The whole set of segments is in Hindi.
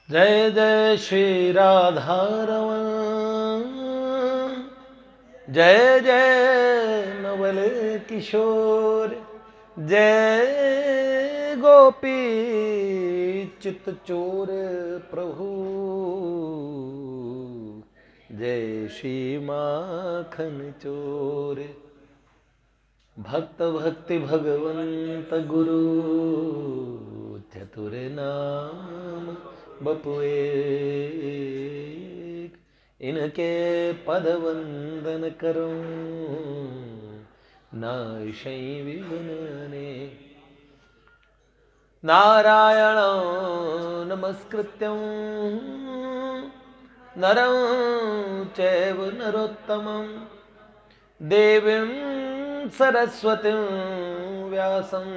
जय जय श्री राधा रमण, जय जय नवल किशोर, जय गोपी चित चोर प्रभु, जय श्री माखन चोर। भक्त भक्ति भगवंत गुरु, चतुर नाम बपुए, इनके पद वंदन करूं, नाशै विगुणने। नारायण नमस्कृत्यं नरं चैव नरोत्तमं, देवीं सरस्वतीं व्यासं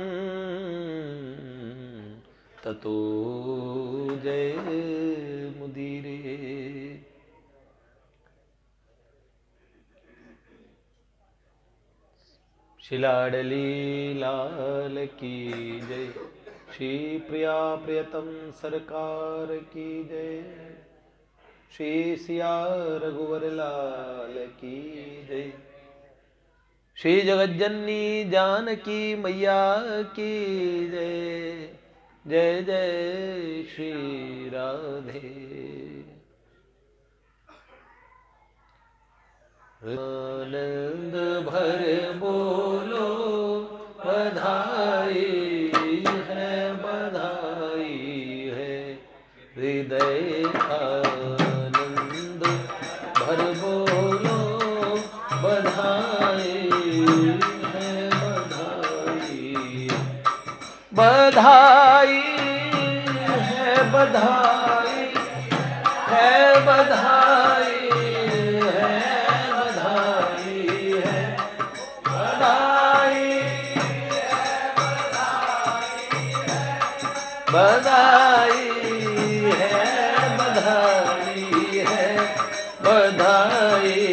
ततो जयमुदीरये। श्री लाडली लाल की जय, श्री प्रिया प्रियतम सरकार की जय, श्री सिया रघुवर लाल की जय, श्री जगज्जननी जानकी मैया की जय, जय जय श्री राधे। आनंद भर बोलो बधाई है, बधाई है, हृदय आनंद भर बोलो बधाई है, बधाई, बधाई है, बधाई है, बधाई बधाई है, बधाई है, बधाई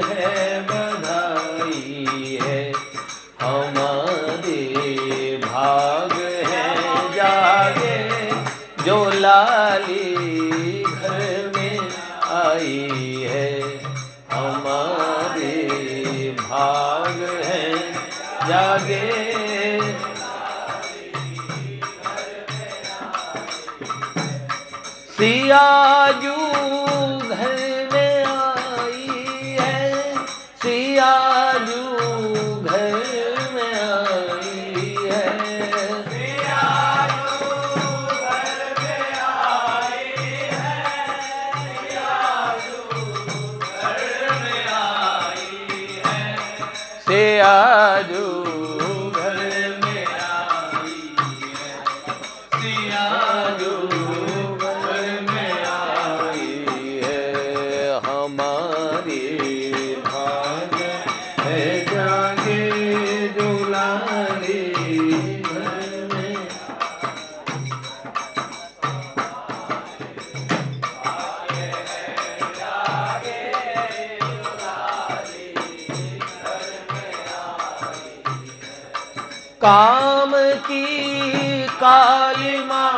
है, बधाई है। हमारे भाग है जागे, जो लाली घर में आई है। हमारे भाग है जागे, सियाजू घर में आई है, सियाजू घर में आई है, सियाजू घर में आई है, सियाजू घर में आई है, सियाजू घर में आई है, सियाजू काम की काली माँ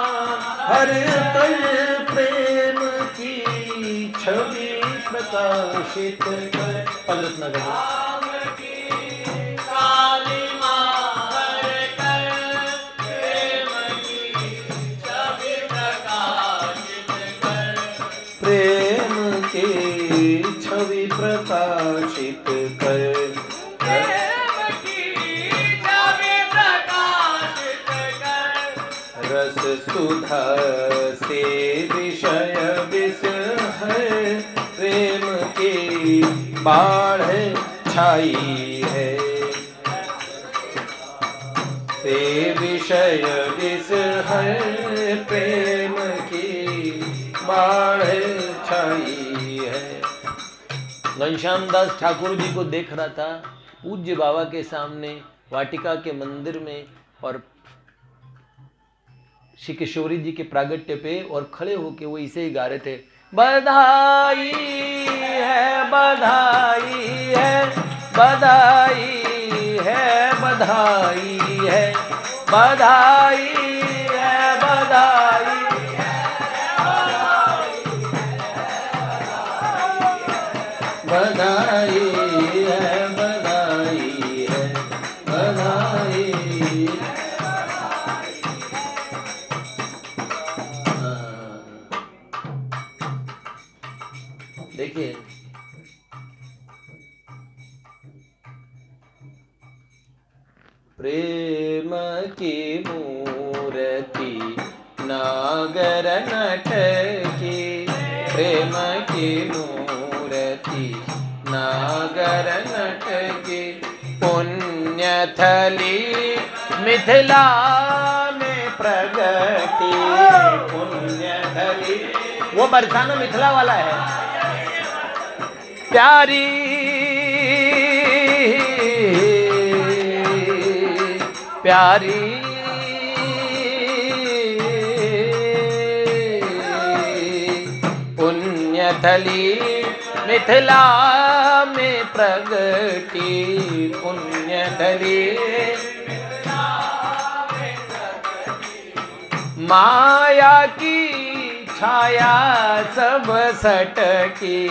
हर पल प्रेम की छवि प्रकाशित कर। पलट न करो। काम की काली माँ हर पल प्रेम की छवि प्रकाशित कर, प्रेम की छवि प्रकाशित कर, रस सुधा से विषय विष है, प्रेम की बाढ़ छाई है, से विषय विष है, प्रेम की बाढ़ छाई है। घनश्याम दास ठाकुर जी को देख रहा था पूज्य बाबा के सामने वाटिका के मंदिर में, और श्री किशोरी जी के प्रागट्य पे, और खड़े होके वो इसे ही गा रहे थे, बधाई है, बधाई है, बधाई है, बधाई है, बधाई है, बधाई है, प्रेम की मूर्ति नागर नटकी, प्रेम की मूर्ति नागर नटकी। पुण्यथली मिथिला में प्रगति, पुण्यथली वो बरसाना मिथिला वाला है। प्यारी प्यारी पुण्यथली मिथिला में प्रगति, पुण्यथली माया की छाया सब सटकी,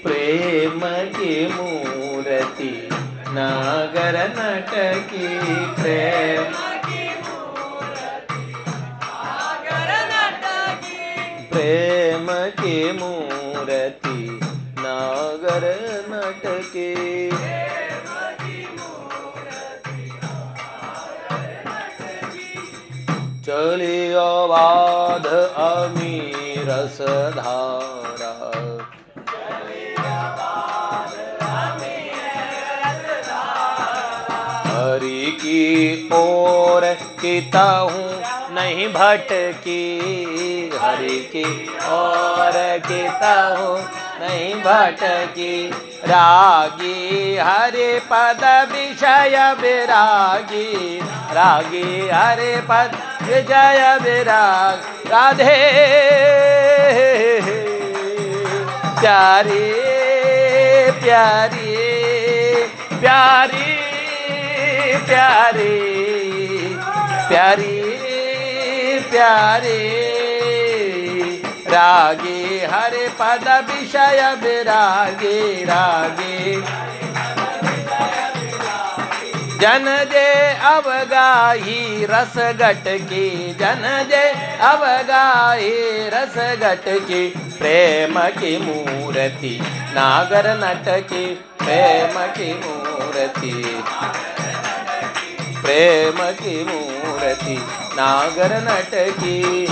प्रेम की मूर्ति नागर नटकी, प्रेम की मूर्ति नागर नटकी, प्रेम की मूर्ति नागर नटकी। चली अबाध अमीर रसधारा, हरि की ओर कीता हूँ नहीं भटकी, हरि की ओर कीता हूँ नहीं भटकी। रागी हरि पद विषय विरागी, रागी हरि पद विजय विराग। राधे प्यारी प्यारी प्यारी प्यारी प्यारी प्यारी, रागी हरि पद विषय विरागी, रागी जन जे अवगाही रस घट की, जन जे अवगाही रस घट की। प्रेम की मूर्ति नागर नटकी, प्रेम की मूर्ति, प्रेम की मूर्ति नागर नटकी।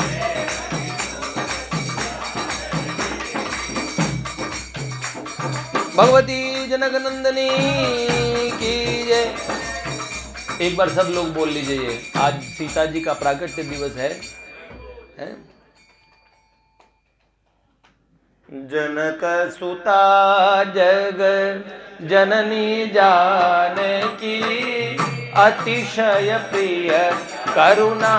भगवती जनक नंदनी की जय। एक बार सब लोग बोल लीजिए, आज सीता जी का प्राकट्य दिवस है? जनक सुता जग जननी जानकी, अतिशय प्रिय करुणा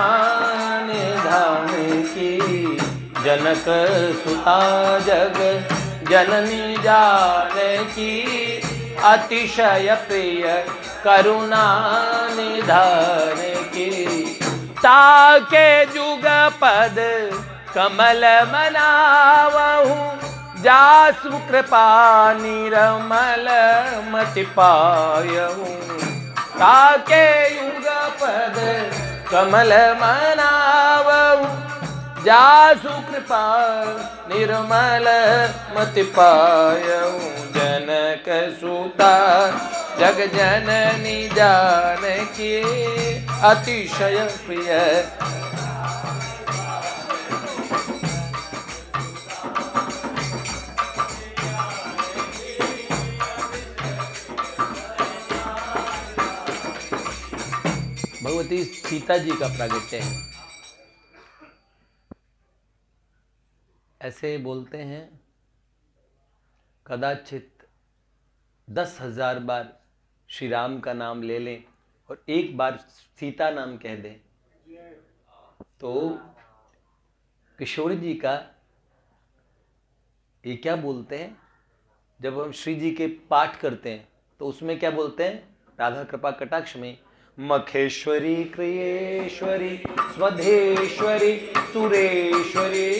निधान की। जनक सुता जग जननी जानकी, अतिशय प्रिय करुणा निधान की। ताके जुग पद कमल मनावहु, जासु कृपा निरमल मति पायहु। ताके युग पद कमल मनावहु, जासु कृपा निर्मल मति पायहु। जनक सुता जग जननी जानकी, अतिशय प्रिय। भगवती सीता जी का प्रागट्य है। ऐसे बोलते हैं कदाचित 10,000 बार श्री राम का नाम ले लें और एक बार सीता नाम कह दें तो किशोर जी का ये क्या बोलते हैं, जब हम श्री जी के पाठ करते हैं तो उसमें क्या बोलते हैं, राधा कृपा कटाक्ष में, मखेश्वरी क्रियेश्वरी स्वधेश्वरी सुरेश्वरी।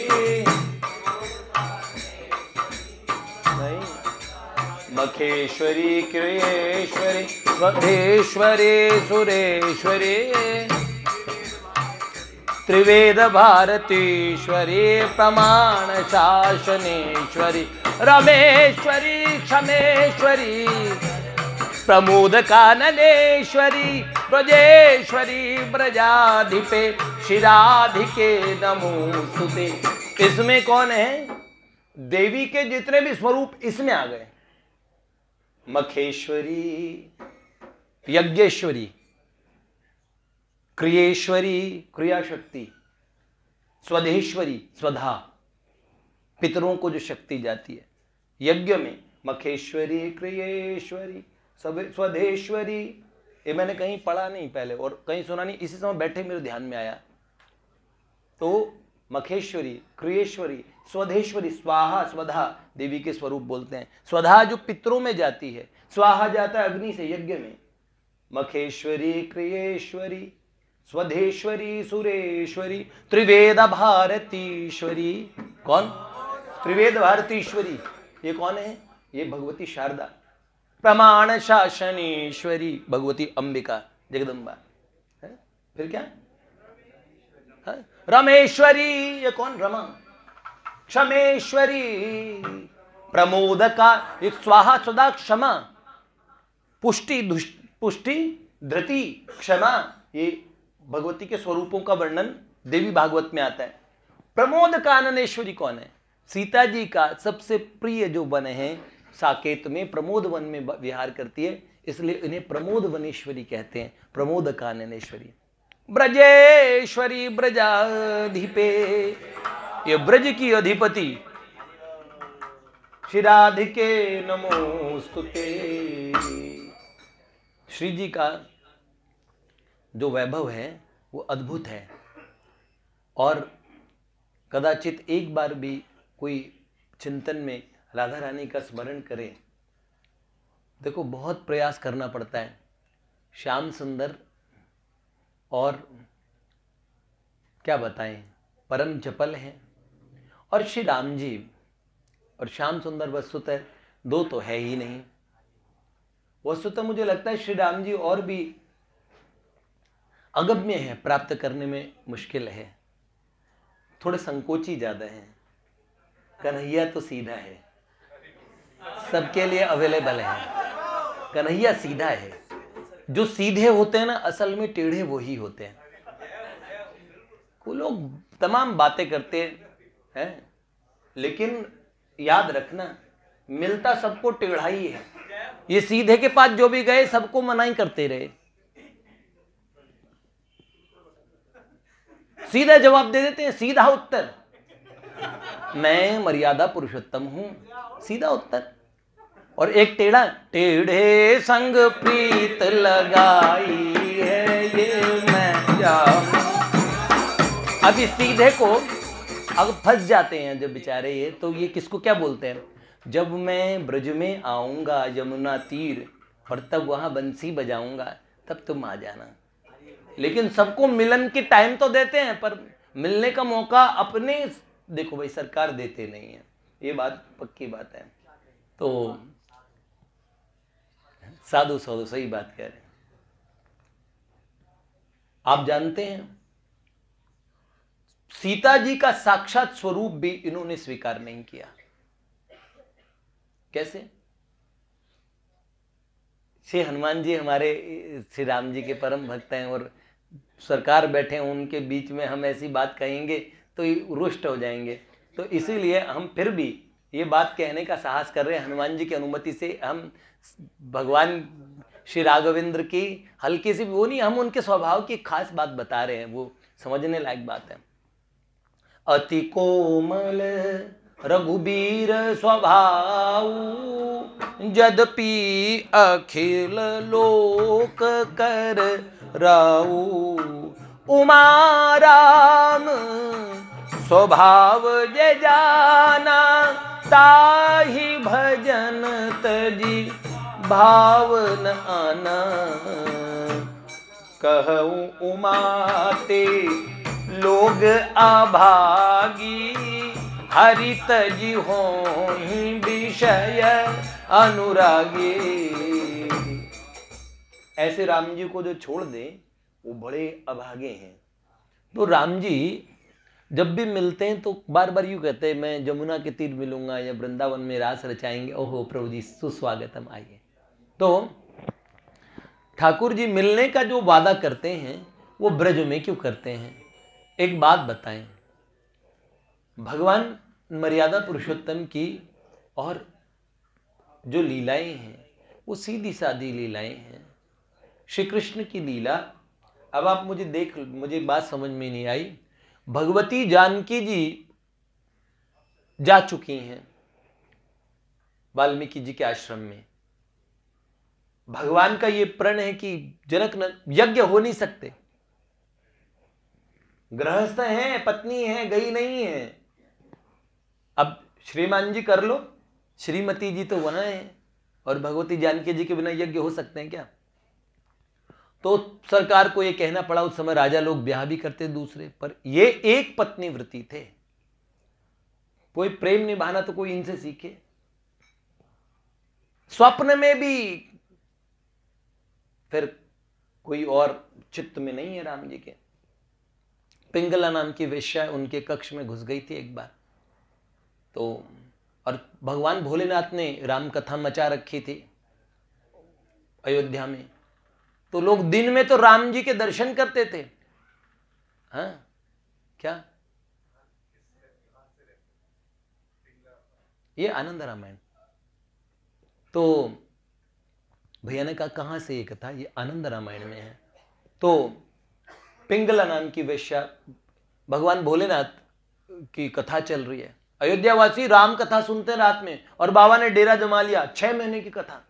नहीं, मखेश्वरी क्रियेश्वरी स्वधेश्वरी सुरेश्वरी। त्रिवेद भारतीश्वरी प्रमाण शासनेश्वरी रमेश्वरी क्षमेश्वरी प्रमोद काननेश्वरी ब्रजेश्वरी ब्रजाधिपे शिराधिके नमोस्तुते। इसमें कौन है? देवी के जितने भी स्वरूप इसमें आ गए। मखेश्वरी, यज्ञेश्वरी, क्रियेश्वरी क्रिया शक्ति, स्वधेश्वरी स्वधा पितरों को जो शक्ति जाती है यज्ञ में, मखेश्वरी क्रियेश्वरी स्वधेश्वरी। ये मैंने कहीं पढ़ा नहीं पहले और कहीं सुना नहीं, इसी समय बैठे मेरे ध्यान में आया। तो मखेश्वरी क्रियेश्वरी स्वधेश्वरी, स्वाहा स्वधा देवी के स्वरूप बोलते हैं। स्वधा जो पितरों में जाती है, स्वाहा जाता है अग्नि से यज्ञ में। मखेश्वरी क्रियेश्वरी स्वधेश्वरी सुरेश्वरी त्रिवेद भारतीश्वरी। कौन? त्रिवेद भारतीश्वरी। ये कौन है? ये भगवती शारदा। प्रमाण शासनेश्वरी भगवती अंबिका जगदम्बा है। फिर क्या? रमेश्वरी, ये कौन? रमा। क्षमेश्वरी प्रमोदका, एक स्वाहा सदा क्षमा, पुष्टि पुष्टि धृति क्षमा, ये भगवती के स्वरूपों का वर्णन देवी भागवत में आता है। प्रमोद काननेश्वरी कौन है? सीता जी का सबसे प्रिय जो वन है साकेत में, प्रमोद वन में विहार करती है, इसलिए इन्हें प्रमोद वनेश्वरी कहते हैं, प्रमोद काननेश्वरी। ब्रजेश्वरी ब्रजाधिपे, ये ब्रज की अधिपति, शिराधिके नमोस्तुते। श्री जी का जो वैभव है वो अद्भुत है और कदाचित एक बार भी कोई चिंतन में राधा रानी का स्मरण करे। देखो बहुत प्रयास करना पड़ता है। श्याम सुंदर और क्या बताएं, परम चपल हैं, और श्री राम जी और श्याम सुंदर वस्तुतः दो तो है ही नहीं। वस्तुतः मुझे लगता है श्री राम जी और भी अगम्य है, प्राप्त करने में मुश्किल है, थोड़े संकोची ज्यादा हैं। कन्हैया तो सीधा है, सबके लिए अवेलेबल है। कन्हैया सीधा है। जो सीधे होते हैं ना असल में टेढ़े वही होते हैं। वो लोग तमाम बातें करते हैं लेकिन याद रखना मिलता सबको टेढ़ा ही है। ये सीधे के पास जो भी गए सबको मनाही करते रहे, सीधा जवाब दे देते हैं, सीधा उत्तर। मैं मर्यादा पुरुषोत्तम हूं, सीधा उत्तर। और एक टेढ़ा, टेढ़े संग प्रीत लगाई है ये मैं जानूं। अब इस सीधे को अब फंस जाते हैं जब बेचारे ये, तो ये किसको क्या बोलते हैं? जब मैं ब्रज में आऊंगा यमुना तीर और तब वहां बंसी बजाऊंगा तब तुम आ जाना। लेकिन सबको मिलन के टाइम तो देते हैं पर मिलने का मौका अपने, देखो भाई सरकार देते नहीं है, ये बात पक्की बात है। तो साधु साधु सही बात कह रहे हैं। आप जानते हैं सीता जी का साक्षात स्वरूप भी इन्होंने स्वीकार नहीं किया। कैसे? श्री हनुमान जी हमारे श्री राम जी के परम भक्त हैं और सरकार बैठे हैं, उनके बीच में हम ऐसी बात कहेंगे तो रुष्ट हो जाएंगे। तो इसीलिए हम फिर भी ये बात कहने का साहस कर रहे हैं। हनुमान जी की अनुमति से हम भगवान श्री राघवेंद्र की हल्की सी वो नहीं, हम उनके स्वभाव की खास बात बता रहे हैं, वो समझने लायक बात है। अति कोमल रघुबीर स्वभाव, यद्यपि अखिल लोक कर राऊ। उमा राम स्वभाव जे जाना, ताहि भजन तजी भाव न आना। कहूँ उमा ते लोग अभागी, हरित जी होहि विषय अनुरागी। ऐसे राम जी को जो छोड़ दे वो बड़े अभागे हैं। तो राम जी जब भी मिलते हैं तो बार बार यूँ कहते हैं मैं जमुना के तीर मिलूंगा या वृंदावन में रास रचाएंगे। ओहो प्रभु जी सुस्वागतम, आइए। तो ठाकुर जी मिलने का जो वादा करते हैं वो ब्रज में क्यों करते हैं? एक बात बताएं, भगवान मर्यादा पुरुषोत्तम की और जो लीलाएं हैं वो सीधी सादी लीलाएं हैं। श्री कृष्ण की लीला, अब आप मुझे बात समझ में नहीं आई। भगवती जानकी जी जा चुकी हैं वाल्मीकि जी के आश्रम में। भगवान का ये प्रण है कि जनक यज्ञ हो नहीं सकते, गृहस्थ हैं, पत्नी है, गई नहीं है। अब श्रीमान जी कर लो, श्रीमती जी तो वहां है, और भगवती जानकी जी के बिना यज्ञ हो सकते हैं क्या? तो सरकार को यह कहना पड़ा, उस समय राजा लोग ब्याह भी करते दूसरे, पर ये एक पत्नी व्रती थे। कोई प्रेम निभाना तो कोई इनसे सीखे। स्वप्न में भी फिर कोई और चित्त में नहीं है राम जी के। पिंगला नाम की वेश्या उनके कक्ष में घुस गई थी एक बार, तो और भगवान भोलेनाथ ने राम कथा मचा रखी थी अयोध्या में, तो लोग दिन में तो राम जी के दर्शन करते थे। हाँ क्या? ये आनंद रामायण। तो भैया ने कहा कहां से ये कथा? ये आनंद रामायण में है। तो पिंगला नाम की वेश्या, भगवान भोलेनाथ की कथा चल रही है, अयोध्यावासी राम कथा सुनते हैं रात में, और बाबा ने डेरा जमा लिया। 6 महीने की कथा,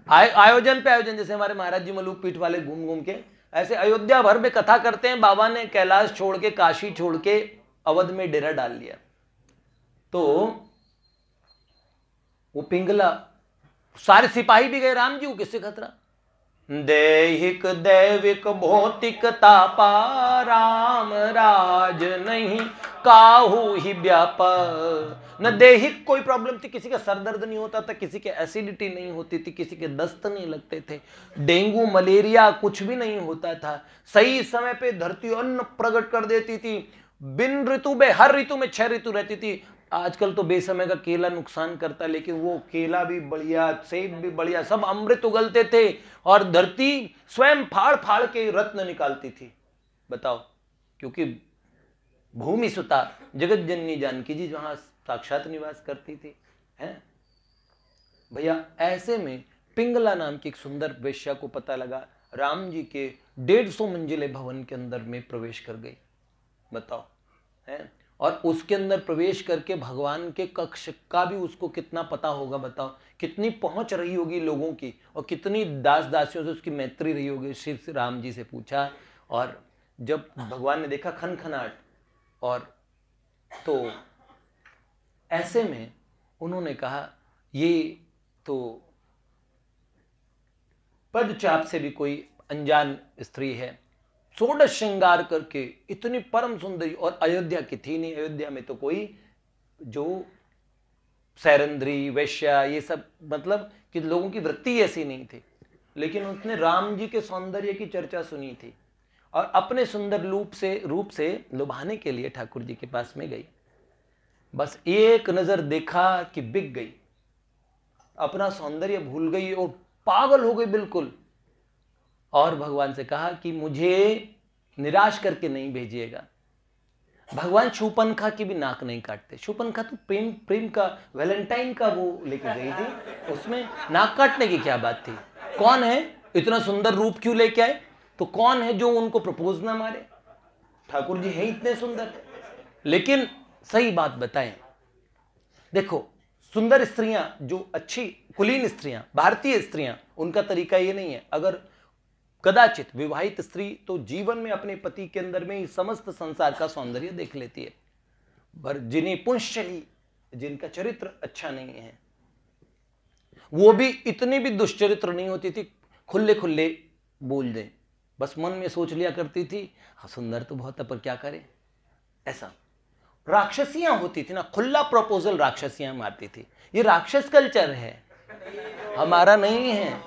आयोजन पे आयोजन, जैसे हमारे महाराज जी मलूक पीठ वाले घूम घूम के, ऐसे अयोध्या भर में कथा करते हैं। बाबा ने कैलाश छोड़ के, काशी छोड़ के अवध में डेरा डाल लिया। तो वो पिंगला, सारे सिपाही भी गए, राम जी को किससे खतरा? दैहिक दैविक भौतिक तापा, राम राज नहीं काहू ही व्यापा। न दैहिक कोई प्रॉब्लम थी, किसी का सर दर्द नहीं होता था, किसी के एसिडिटी नहीं होती थी, किसी के दस्त नहीं लगते थे, डेंगू मलेरिया कुछ भी नहीं होता था। सही समय पे धरती अन्न प्रकट कर देती थी, बिन ऋतु में, हर ऋतु में 6 ऋतु रहती थी। आजकल तो बेसमय का केला नुकसान करता, लेकिन वो केला भी बढ़िया, सेब भी बढ़िया, सब अमृत उगलते थे, और धरती स्वयं फाड़ फाड़ के रत्न निकालती थी। बताओ, क्योंकि भूमि सुता जगत जननी जानकी जी वहां साक्षात निवास करती थी। हैं भैया, ऐसे में पिंगला नाम की एक सुंदर वेश्या को पता लगा, राम जी के 150 मंजिले भवन के अंदर में प्रवेश कर गई। बताओ, हैं? और उसके अंदर प्रवेश करके भगवान के कक्ष का भी उसको कितना पता होगा। बताओ, कितनी पहुंच रही होगी लोगों की, और कितनी दास दासियों से उसकी मैत्री रही होगी। श्री राम जी से पूछा, और जब भगवान ने देखा खनखनाट, और तो ऐसे में उन्होंने कहा ये तो पदचाप से भी कोई अनजान स्त्री है, षोडश श्रृंगार करके इतनी परम सुंदरी, और अयोध्या की थी नहीं। अयोध्या में तो कोई जो सैरंद्री वेश्या ये सब, मतलब कि लोगों की वृत्ति ऐसी नहीं थी, लेकिन उसने राम जी के सौंदर्य की चर्चा सुनी थी, और अपने सुंदर रूप से लुभाने के लिए ठाकुर जी के पास में गई। बस एक नजर देखा कि बिक गई, अपना सौंदर्य भूल गई और पागल हो गई बिल्कुल। और भगवान से कहा कि मुझे निराश करके नहीं भेजिएगा। भगवान शूर्पणखा की भी नाक नहीं काटते। शूर्पणखा तो प्रेम का, वैलेंटाइन का वो लेके गई थी, उसमें नाक काटने की क्या बात थी? कौन है इतना सुंदर रूप क्यों लेके आए? तो कौन है जो उनको प्रपोज ना मारे? ठाकुर जी हैं इतने सुंदर। लेकिन सही बात बताएं, देखो सुंदर स्त्रियां, जो अच्छी कुलीन स्त्रियां, भारतीय स्त्रियां, उनका तरीका ये नहीं है। अगर कदाचित विवाहित स्त्री तो जीवन में अपने पति के अंदर में ही समस्त संसार का सौंदर्य देख लेती है, पर जिन्हें पुंश्चली, जिनका चरित्र अच्छा नहीं है, वो भी इतनी भी दुष्चरित्र नहीं होती थी, खुले खुले बोल दें, बस मन में सोच लिया करती थी हाँ सुंदर तो बहुत है पर क्या करें, ऐसा। राक्षसियां होती थी ना, खुला प्रपोजल राक्षसियां मारती थी। ये राक्षस कल्चर है, हमारा नहीं है।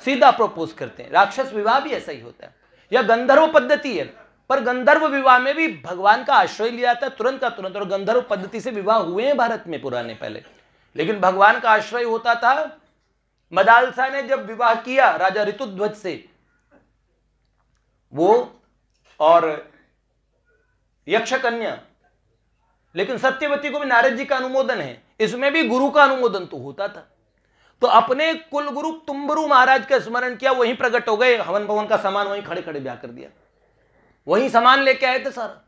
सीधा प्रपोज करते हैं। राक्षस विवाह भी ऐसा ही होता है, या गंधर्व पद्धति है। पर गंधर्व विवाह में भी भगवान का आश्रय लिया था तुरंत का तुरंत, और गंधर्व पद्धति से विवाह हुए हैं भारत में पुराने पहले, लेकिन भगवान का आश्रय होता था। मदालसा ने जब विवाह किया राजा ऋतुध्वज से, वो और यक्षकन्या, लेकिन सत्यवती को भी नारद जी का अनुमोदन है, इसमें भी गुरु का अनुमोदन तो होता था। तो अपने कुल गुरु तुम्बरु महाराज का स्मरण किया, वहीं प्रकट हो गए, हवन भवन का सामान वहीं खड़े खड़े ब्याह कर दिया, वहीं सामान लेके आए थे सारा।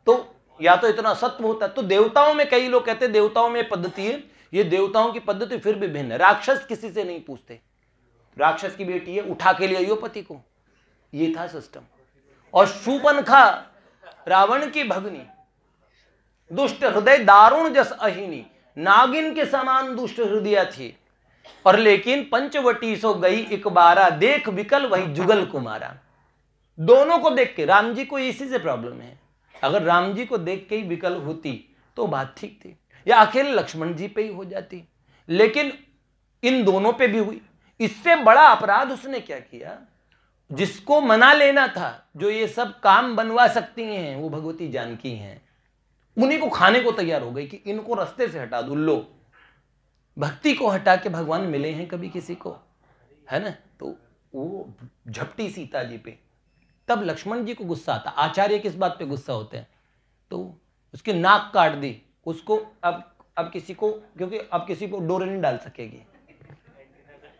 तो या तो इतना सत्व होता। तो देवताओं में कई लोग कहते हैं देवताओं में पद्धति है, ये देवताओं की पद्धति फिर भी भिन्न है। राक्षस किसी से नहीं पूछते, राक्षस की बेटी है उठा के ले आइयो पति को, ये था सिस्टम। और शूर्पणखा रावण की भगनी, दुष्ट हृदय दारुण जस अहिनी, नागिन के समान दुष्ट हृदय थी, और लेकिन पंचवटी सो गई एक बारा, देख विकल वही जुगल कुमारा। दोनों को देख के, राम जी को इसी से प्रॉब्लम है, अगर राम जी को देख के ही विकल होती तो बात ठीक थी, या अकेले लक्ष्मण जी पे ही हो जाती, लेकिन इन दोनों पे भी हुई। इससे बड़ा अपराध उसने क्या किया, जिसको मना लेना था, जो ये सब काम बनवा सकती हैं, वो भगवती जानकी हैं, उन्हीं को खाने को तैयार हो गई कि इनको रास्ते से हटा दो। लो, भक्ति को हटा के भगवान मिले हैं कभी किसी को, है ना? तो वो झपटी सीता जी पे, तब लक्ष्मण जी को गुस्सा आता। आचार्य किस बात पे गुस्सा होते हैं? तो उसकी नाक काट दी उसको, अब किसी को, क्योंकि अब किसी को डोरे नहीं डाल सकेगी।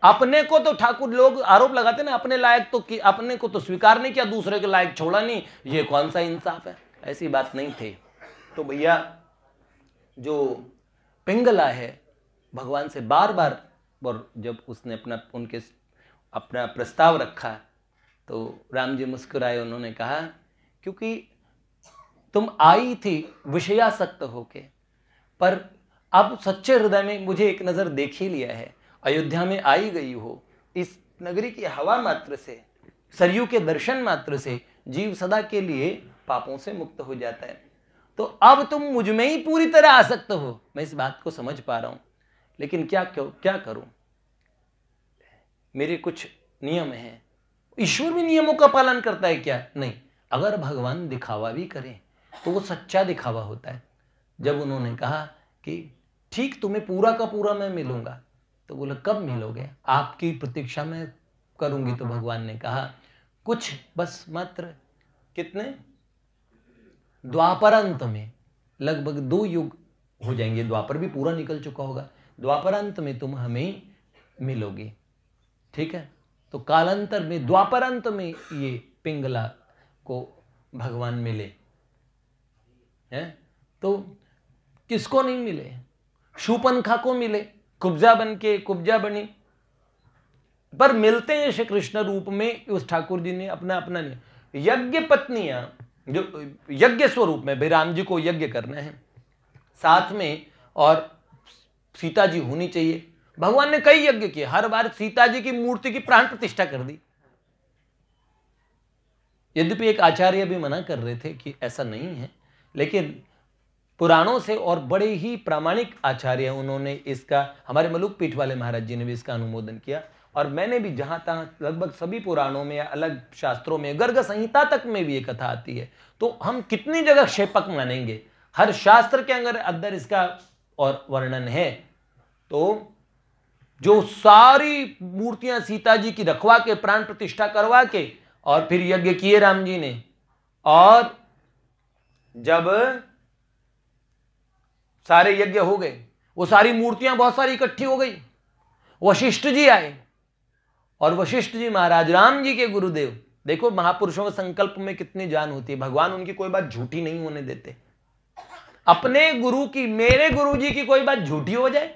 अपने को तो ठाकुर लोग आरोप लगाते ना, अपने लायक तो कि अपने को तो स्वीकार नहीं किया, दूसरे के लायक छोड़ा नहीं, ये कौन सा इंसाफ है? ऐसी बात नहीं थी। तो भैया जो पिंगला है भगवान से बार बार, और जब उसने अपना प्रस्ताव रखा तो राम जी मुस्कुराए, उन्होंने कहा क्योंकि तुम आई थी विषयासक्त होके, पर अब सच्चे हृदय में मुझे एक नज़र देख ही लिया है, अयोध्या में आई गई हो, इस नगरी की हवा मात्र से, सरयू के दर्शन मात्र से जीव सदा के लिए पापों से मुक्त हो जाता है। तो अब तुम मुझ में ही पूरी तरह आसक्त हो, मैं इस बात को समझ पा रहा हूं, लेकिन क्या करूं, मेरे कुछ नियम हैं। ईश्वर भी नियमों का पालन करता है क्या? नहीं। अगर भगवान दिखावा भी करें तो वो सच्चा दिखावा होता है। जब उन्होंने कहा कि ठीक तुम्हें पूरा का पूरा मैं मिलूंगा, तो बोला कब मिलोगे? आपकी प्रतीक्षा में करूंगी। तो भगवान ने कहा कुछ बस मात्र कितने, द्वापरांत में लगभग 2 युग हो जाएंगे, द्वापर भी पूरा निकल चुका होगा, द्वापरांत में तुम हमें मिलोगे, ठीक है? तो कालांतर में, द्वापरांत में ये पिंगला को भगवान मिले हैं। तो किसको नहीं मिले? शूर्पणखा को मिले, कुब्जा बनी, पर मिलते हैं श्री कृष्ण रूप में। उस ठाकुर जी ने अपना नहीं, यज्ञ पत्नियां जो यज्ञ स्वरूप में, भाई राम जी को यज्ञ करना है साथ में, और सीता जी होनी चाहिए। भगवान ने कई यज्ञ किए, हर बार सीता जी की मूर्ति की प्राण प्रतिष्ठा कर दी। यद्यपि एक आचार्य भी मना कर रहे थे कि ऐसा नहीं है, लेकिन पुराणों से और बड़े ही प्रामाणिक आचार्य उन्होंने इसका, हमारे मलुक पीठ वाले महाराज जी ने भी इसका अनुमोदन किया, और मैंने भी जहां तहां लगभग सभी पुराणों में या अलग शास्त्रों में, गर्ग संहिता तक में भी ये कथा आती है। तो हम कितनी जगह क्षेपक मानेंगे? हर शास्त्र के अंदर इसका और वर्णन है। तो जो सारी मूर्तियां सीता जी की रखवा के, प्राण प्रतिष्ठा करवा के, और फिर यज्ञ किए राम जी ने, और जब सारे यज्ञ हो गए, वो सारी मूर्तियां बहुत सारी इकट्ठी हो गई, वशिष्ठ जी आए, और वशिष्ठ जी महाराज राम जी के गुरुदेव। देखो महापुरुषों के संकल्प में कितनी जान होती है, भगवान उनकी कोई बात झूठी नहीं होने देते। अपने गुरु की, मेरे गुरु जी की कोई बात झूठी हो जाए?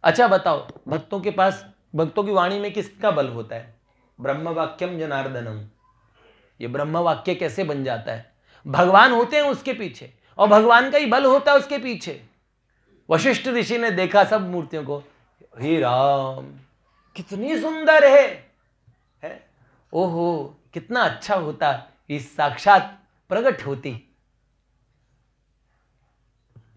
अच्छा बताओ, भक्तों के पास, भक्तों की वाणी में किसका बल होता है? ब्रह्म वाक्यम जनार्दनम। ये ब्रह्म वाक्य कैसे बन जाता है? भगवान होते हैं उसके पीछे, और भगवान का ही बल होता है उसके पीछे। वशिष्ठ ऋषि ने देखा सब मूर्तियों को, हे राम कितनी सुंदर है? ओहो कितना अच्छा होता इस साक्षात प्रकट होती।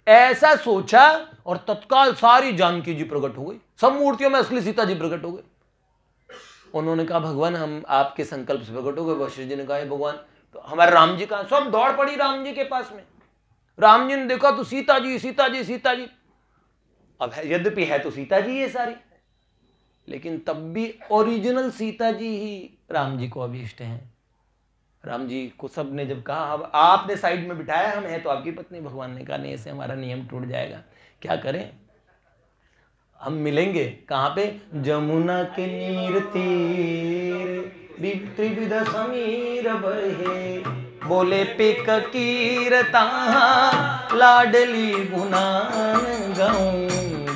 ऐसा सोचा, और तत्काल सारी जानकी जी प्रकट हो गई, सब मूर्तियों में असली सीता जी प्रकट हो गई। उन्होंने कहा भगवान हम आपके संकल्प से प्रकट हो गए। वशिष्ठ जी ने कहा भगवान तो हमारे राम जी कहाँ? सब दौड़ पड़ी राम जी के पास में। राम जी ने देखा तो सीता जी सीता जी सीता जी। अब यद्यपि है तो सीता जी ये सारी, लेकिन तब भी ओरिजिनल सीता जी ही राम जी को अभीष्ट हैं। राम जी को सब ने जब कहा अब आपने साइड में बिठाया, हम है तो आपकी पत्नी। भगवान ने कहा नहीं, ऐसे हमारा नियम टूट जाएगा, क्या करें? हम मिलेंगे कहाँ पे? जमुना के नीर तीर त्रिविध समीर बहे, बोले पिक कीरता लाडली गुनान गाऊं,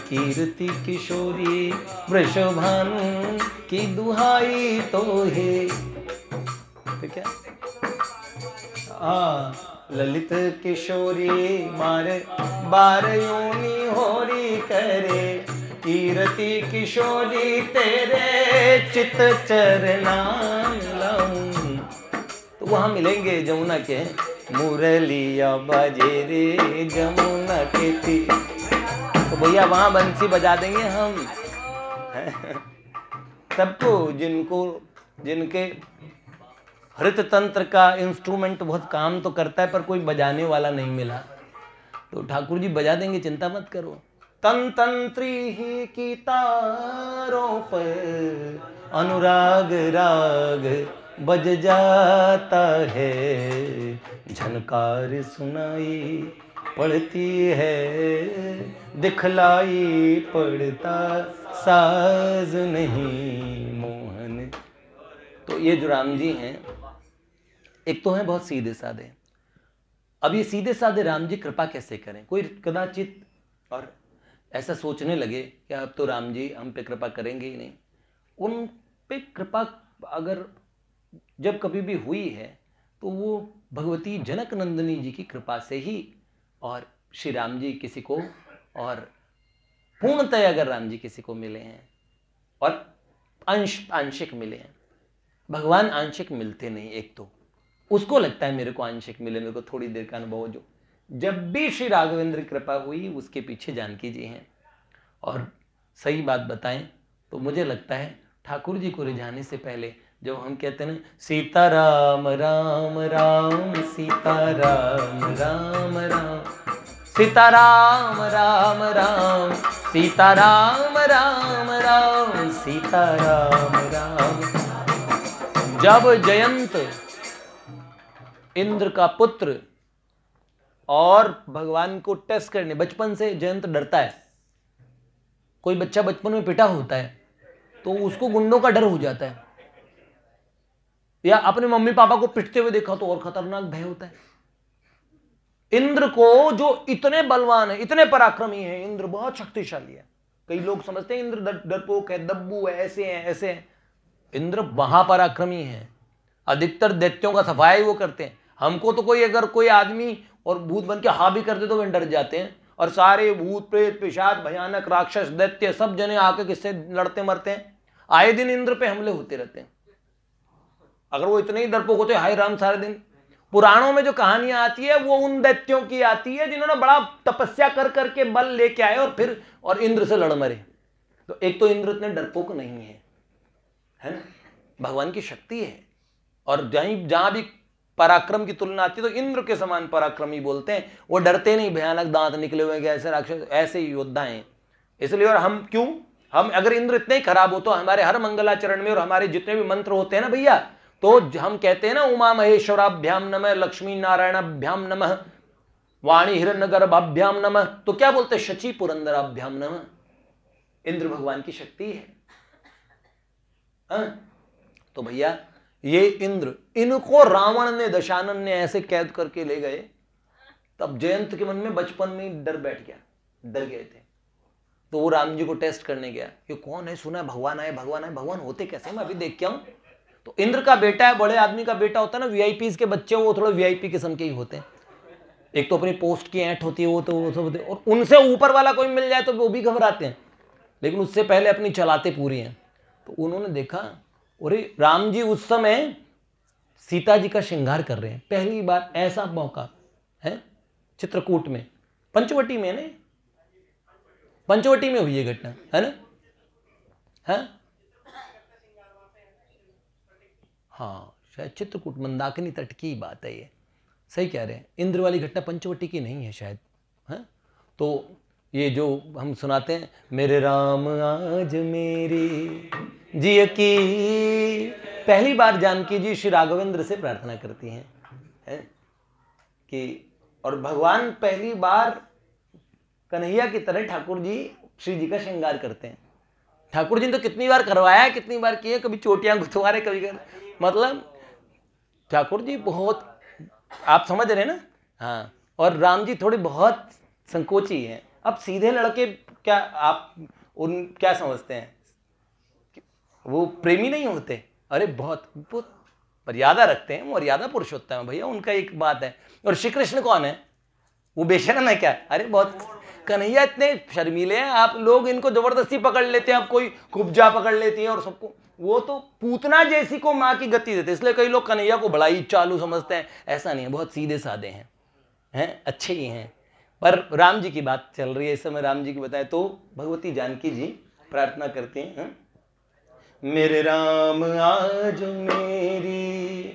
कीर्ति किशोरी वृषभानु की दुहाई तो है। ठीक है, ललित किशोरी मार बार योनी होरी करे, कीर्ति किशोरी तेरे चित चरनान लाऊं। तो वहां मिलेंगे जमुना के, मुरलिया बजे रे जमुना के तीर। तो भैया वहां बंसी बजा देंगे हम सबको, जिनके हृत तंत्र का इंस्ट्रूमेंट बहुत काम तो करता है पर कोई बजाने वाला नहीं मिला, तो ठाकुर जी बजा देंगे, चिंता मत करो। तन तंत्री ही की तारों पर अनुराग राग बज जाता है, झनकार सुनाई पड़ती है, दिखलाई पड़ता साज नहीं मोहन। तो ये जो राम जी हैं, एक तो हैं बहुत सीधे साधे। अब ये सीधे साधे राम जी कृपा कैसे करें? कोई कदाचित और ऐसा सोचने लगे कि अब तो राम जी हम पे कृपा करेंगे ही नहीं। उन पे कृपा अगर जब कभी भी हुई है तो वो भगवती जनक नंदिनी जी की कृपा से ही, और श्री राम जी किसी को, और पूर्णतः अगर राम जी किसी को मिले हैं और आंशिक मिले हैं। भगवान आंशिक मिलते नहीं, एक तो उसको लगता है मेरे को आंशिक मिले, मेरे को थोड़ी देर का अनुभव। जो जब भी श्री राघवेंद्र की कृपा हुई उसके पीछे जानकी जी हैं। और सही बात बताएं तो मुझे लगता है ठाकुर जी को रिझाने से पहले जब हम कहते हैं ना सीता राम राम राम सीता राम राम राम, सीता राम राम राम सीता राम राम राम सीता राम राम। जब जयंत इंद्र का पुत्र और भगवान को टेस्ट करने, बचपन से जयंत डरता है। कोई बच्चा बचपन में पिटा होता है तो उसको गुंडों का डर हो जाता है, या अपने मम्मी पापा को पिटते हुए देखा तो और खतरनाक भय होता है। इंद्र को, जो इतने बलवान है, इतने पराक्रमी है, इंद्र बहुत शक्तिशाली है। कई लोग समझते हैं इंद्र डरपोक है, दब्बू है, ऐसे हैं ऐसे हैं। इंद्र महापराक्रमी है, अधिकतर दैत्यों का सफाई वो करते हैं। हमको तो कोई अगर कोई आदमी और भूत बन के हाँ भी कर दे तो वे डर जाते हैं, और सारे भूत प्रेत पिशाच भयानक राक्षस दैत्य सब जने आके किससे लड़ते मरते हैं। आए दिन इंद्र पे हमले होते रहते हैं। अगर वो इतने ही डरपोक होते हाय राम सारे दिन, पुराणों में जो कहानियां आती है वो उन दैत्यों की आती है जिन्होंने बड़ा तपस्या कर करके बल लेके आए और फिर और इंद्र से लड़ मरे। तो एक तो इंद्र इतने डरपोक नहीं है ना, भगवान की शक्ति है। और जहां भी पराक्रम की तुलना आती है तो इंद्र के समान पराक्रमी बोलते हैं। वो डरते नहीं, भयानक दांत निकले हुए ऐसे राक्षस, ऐसे योद्धा हैं। इसलिए और हम क्यों, हम अगर इंद्र इतने ही खराब हो तो हमारे हर मंगलाचरण में और हमारे जितने भी मंत्र होते हैं ना भैया, तो हम कहते हैं ना उमा महेश्वराभ्याम नमः, लक्ष्मी नारायणाभ्याम नमः, वाणी हिरण्यगर्भाभ्याम नमः, तो क्या बोलते हैं शची पुरंदराभ्याम नमः। इंद्र भगवान की शक्ति है। तो भैया ये इंद्र, इनको रावण ने, दशानन ने ऐसे कैद करके ले गए, तब जयंत के मन में बचपन में डर बैठ गया, डर गए थे। तो वो राम जी को टेस्ट करने गया, ये कौन है, सुना है भगवान आए, भगवान आए, भगवान होते कैसे, मैं अभी देख के आऊं। तो इंद्र का बेटा है, बड़े आदमी का बेटा होता है ना, वीआईपी के बच्चे वो थोड़े वीआईपी किस्म के ही होते हैं। एक तो अपनी पोस्ट की ऐंठ होती है वो, तो वो सब, और उनसे ऊपर वाला कोई मिल जाए तो वो भी घबराते हैं, लेकिन उससे पहले अपनी चलाते पूरी हैं। तो उन्होंने देखा अरे राम जी उस समय सीता जी का श्रृंगार कर रहे हैं, पहली बार ऐसा मौका है चित्रकूट में, पंचवटी में, ने पंचवटी में हुई है घटना, है ना। हाँ हाँ, शायद चित्रकूट मंदाकिनी तट की बात है ये, सही कह रहे हैं। इंद्र वाली घटना पंचवटी की नहीं है शायद, हाँ। तो ये जो हम सुनाते हैं, मेरे राम आज मेरी जिय की, पहली बार जानकी जी श्री राघवेंद्र से प्रार्थना करती हैं, है कि, और भगवान पहली बार कन्हैया की तरह ठाकुर जी श्री जी का श्रृंगार करते हैं। ठाकुर जी ने तो कितनी बार करवाया, कितनी बार किए, कभी चोटियां गुथवारे, कभी मतलब ठाकुर जी बहुत, आप समझ रहे हैं ना, हाँ। और राम जी थोड़े बहुत संकोची हैं। अब सीधे लड़के क्या आप उन क्या समझते हैं, वो प्रेमी नहीं होते? अरे बहुत बहुत मर्यादा रखते हैं, मर्यादा पुरुषोत्तम है भैया, उनका एक बात है। और श्री कृष्ण कौन है? वो बेशरम है क्या? अरे बहुत, कन्हैया इतने शर्मीले हैं, आप लोग इनको जबरदस्ती पकड़ लेते हैं, आप कोई कुब्जा पकड़ लेती है और सबको, वो तो पूतना जैसी को माँ की गति देते, इसलिए कई लोग कन्हैया को बड़ा ही चालू समझते हैं। ऐसा नहीं है, बहुत सीधे साधे हैं, अच्छे ही हैं। पर राम जी की बात चल रही है इस समय, राम जी की बताए तो भगवती जानकी जी प्रार्थना करते हैं, मेरे राम आज मेरी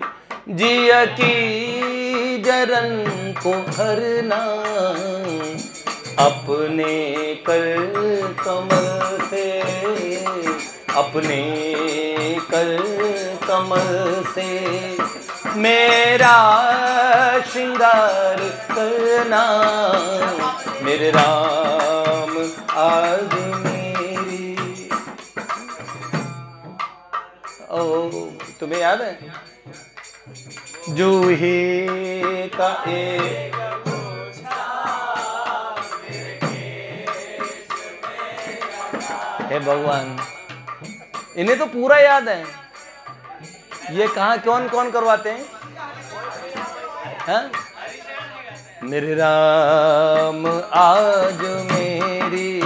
जिया की जरन को हरना, अपने कर कमल से, अपने कर कमल से मेरा श्रृंगार करना, मेरे राम आज मेरी। ओ तुम्हें याद है, जूही का एक हे भगवान, इन्हें तो पूरा याद है। ये कहाँ कौन कौन करवाते हैं, हाँ? मेरे राम आज मेरी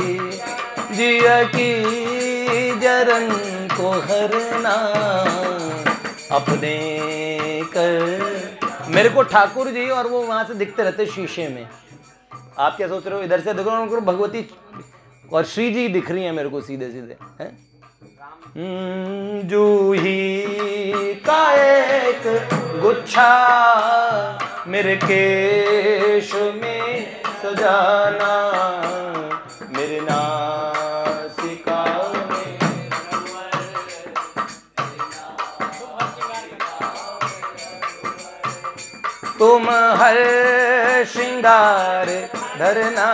जिया की जरन को हरना, अपने कर। मेरे को ठाकुर जी और वो वहां से दिखते रहते शीशे में। आप क्या सोच रहे हो, इधर से देखो उनको भगवती और श्री जी दिख रही है मेरे को सीधे सीधे, हैं? जूही का एक गुच्छा मेरे केश में सजाना, मेरे नासिका में तुम हर श्रृंगार धरना।